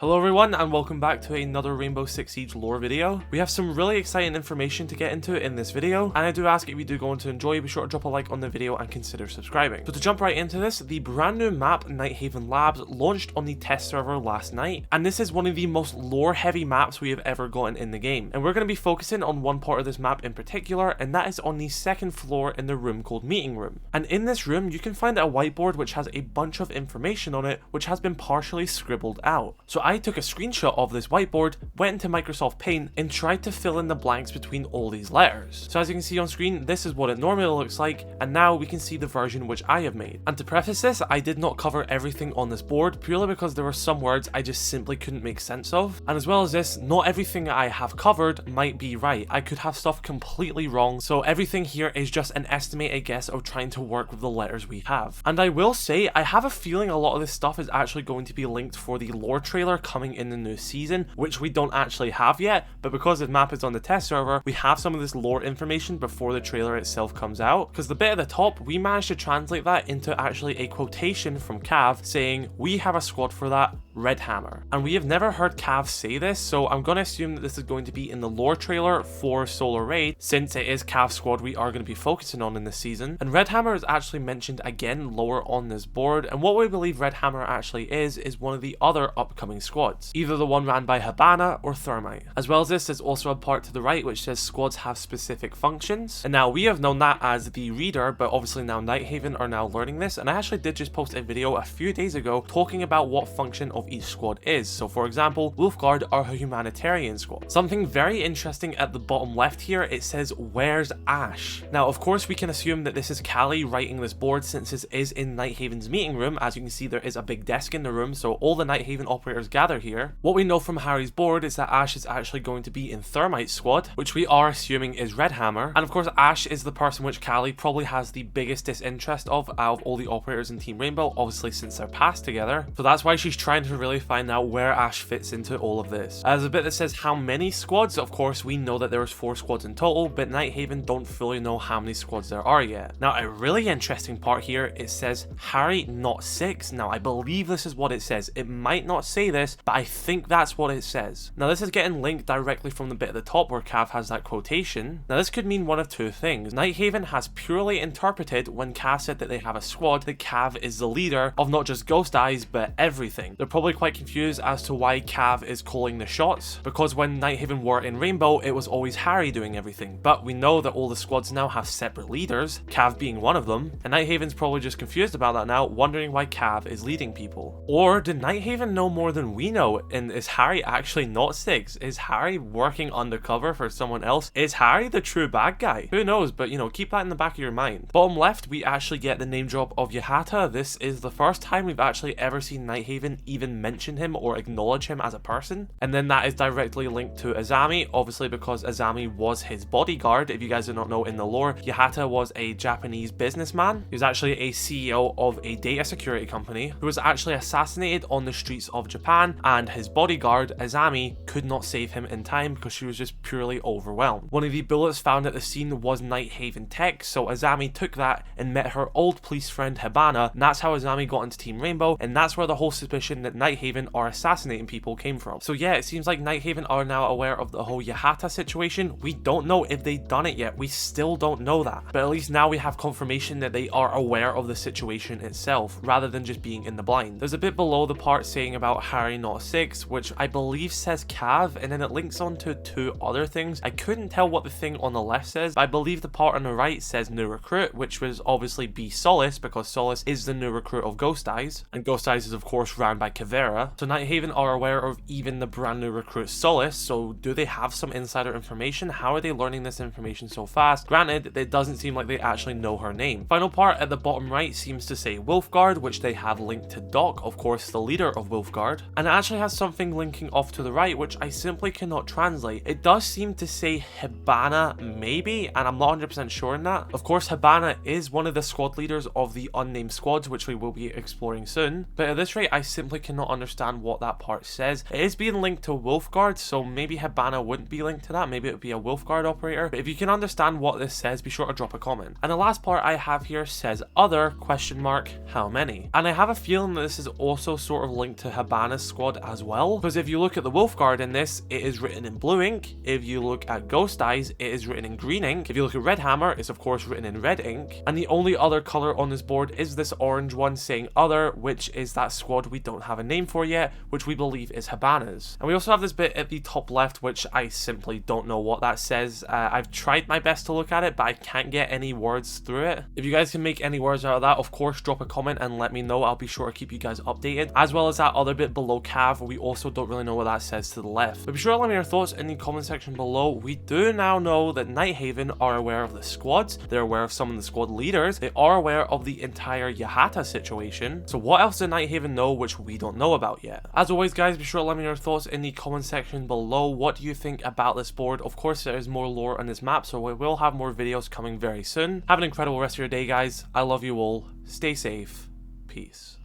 Hello everyone and welcome back to another Rainbow Six Siege lore video. We have some really exciting information to get into in this video, and I do ask if you do go on to enjoy, be sure to drop a like on the video and consider subscribing. So to jump right into this, the brand new map Nighthaven Labs launched on the test server last night, and this is one of the most lore heavy maps we have ever gotten in the game. And we're going to be focusing on one part of this map in particular, and that is on the second floor in the room called Meeting Room. And in this room you can find a whiteboard which has a bunch of information on it which has been partially scribbled out. So I took a screenshot of this whiteboard, went into Microsoft Paint and tried to fill in the blanks between all these letters. So as you can see on screen, this is what it normally looks like, and now we can see the version which I have made. And to preface this, I did not cover everything on this board purely because there were some words I just simply couldn't make sense of. And as well as this, not everything I have covered might be right. I could have stuff completely wrong, so everything here is just an estimated guess of trying to work with the letters we have. And I will say, I have a feeling a lot of this stuff is actually going to be linked for the lore trailer coming in the new season, which we don't actually have yet, but because this map is on the test server, we have some of this lore information before the trailer itself comes out, because the bit at the top, we managed to translate that into actually a quotation from Cav saying, "We have a squad for that, Red Hammer." And we have never heard Cav say this, so I'm going to assume that this is going to be in the lore trailer for Solar Raid, since it is Cav's squad we are going to be focusing on in this season. And Red Hammer is actually mentioned again lower on this board, and what we believe Red Hammer actually is one of the other upcoming squads, either the one ran by Habana or Thermite. As well as this, there's also a part to the right which says squads have specific functions, and now we have known that as the reader, but obviously now Nighthaven are now learning this, and I actually did just post a video a few days ago talking about what function of each squad is. So for example, Wolfguard are a humanitarian squad. Something very interesting at the bottom left here, it says, "Where's Ash?" Now of course we can assume that this is Callie writing this board since this is in Nighthaven's meeting room. As you can see, there is a big desk in the room, so all the Nighthaven operators gather here. What we know from Harry's board is that Ash is actually going to be in Thermite's squad, which we are assuming is Red Hammer, and of course Ash is the person which Callie probably has the biggest disinterest of out of all the operators in Team Rainbow, obviously since they're passed together, so that's why she's trying to really find out where Ash fits into all of this. There's a bit that says how many squads. Of course we know that there's 4 squads in total, but Nighthaven don't fully know how many squads there are yet. Now a really interesting part here, it says Harry not 6. Now I believe this is what it says. It might not say this, but I think that's what it says. Now this is getting linked directly from the bit at the top where Cav has that quotation. Now this could mean one of two things. Nighthaven has purely interpreted when Cav said that they have a squad that Cav is the leader of not just Ghost Eyes but everything. They're probably quite confused as to why Cav is calling the shots, because when Nighthaven were in Rainbow it was always Harry doing everything, but we know that all the squads now have separate leaders, Cav being one of them, and Nighthaven's probably just confused about that now, wondering why Cav is leading people. Or did Nighthaven know more than we know, and is Harry actually not 6? Is Harry working undercover for someone else? Is Harry the true bad guy? Who knows, but you know, keep that in the back of your mind. Bottom left, we actually get the name drop of Yahata. This is the first time we've actually ever seen Nighthaven even mention him or acknowledge him as a person, and then that is directly linked to Azami, obviously because Azami was his bodyguard. If you guys do not know in the lore, Yahata was a Japanese businessman. He was actually a CEO of a data security company who was actually assassinated on the streets of Japan, and his bodyguard Azami could not save him in time because she was just purely overwhelmed. One of the bullets found at the scene was Nighthaven tech, so Azami took that and met her old police friend Habana, and that's how Azami got into Team Rainbow, and that's where the whole suspicion that Nighthaven are assassinating people came from. So yeah, it seems like Nighthaven are now aware of the whole Yahata situation. We don't know if they've done it yet, we still don't know that, but at least now we have confirmation that they are aware of the situation itself rather than just being in the blind. There's a bit below the part saying about Harry not 6, which I believe says Cav, and then it links on to 2 other things. I couldn't tell what the thing on the left says, but I believe the part on the right says new recruit, which was obviously be Solace, because Solace is the new recruit of Ghost Eyes, and Ghost Eyes is of course ran by Kavera. So Nighthaven are aware of even the brand new recruit Solace, so do they have some insider information? How are they learning this information so fast? Granted, it doesn't seem like they actually know her name. Final part at the bottom right seems to say Wolfguard, which they have linked to Doc, of course the leader of Wolfguard, and it actually has something linking off to the right which I simply cannot translate. It does seem to say Habana maybe, and I'm not 100% sure in that. Of course Habana is one of the squad leaders of the unnamed squads, which we will be exploring soon, but at this rate I simply cannot cannot understand what that part says. It is being linked to Wolfguard, so maybe Hibana wouldn't be linked to that. Maybe it would be a Wolfguard operator. But if you can understand what this says, be sure to drop a comment. And the last part I have here says other question mark how many. And I have a feeling that this is also sort of linked to Hibana's squad as well, because if you look at the Wolfguard in this, it is written in blue ink. If you look at Ghost Eyes, it is written in green ink. If you look at Red Hammer, it's of course written in red ink. And the only other color on this board is this orange one saying other, which is that squad we don't have a name for yet, which we believe is Hibana's. And we also have this bit at the top left, which I simply don't know what that says. I've tried my best to look at it, but I can't get any words through it. If you guys can make any words out of that, of course drop a comment and let me know. I'll be sure to keep you guys updated, as well as that other bit below Cav, we also don't really know what that says to the left. But be sure to let me know your thoughts in the comment section below. We do now know that Nighthaven are aware of the squads, they're aware of some of the squad leaders, they are aware of the entire Yahata situation. So what else did Nighthaven know which we don't know about yet? As always guys, be sure to let me know your thoughts in the comment section below. What do you think about this board? Of course there is more lore on this map, so we will have more videos coming very soon. Have an incredible rest of your day guys. I love you all. Stay safe. Peace.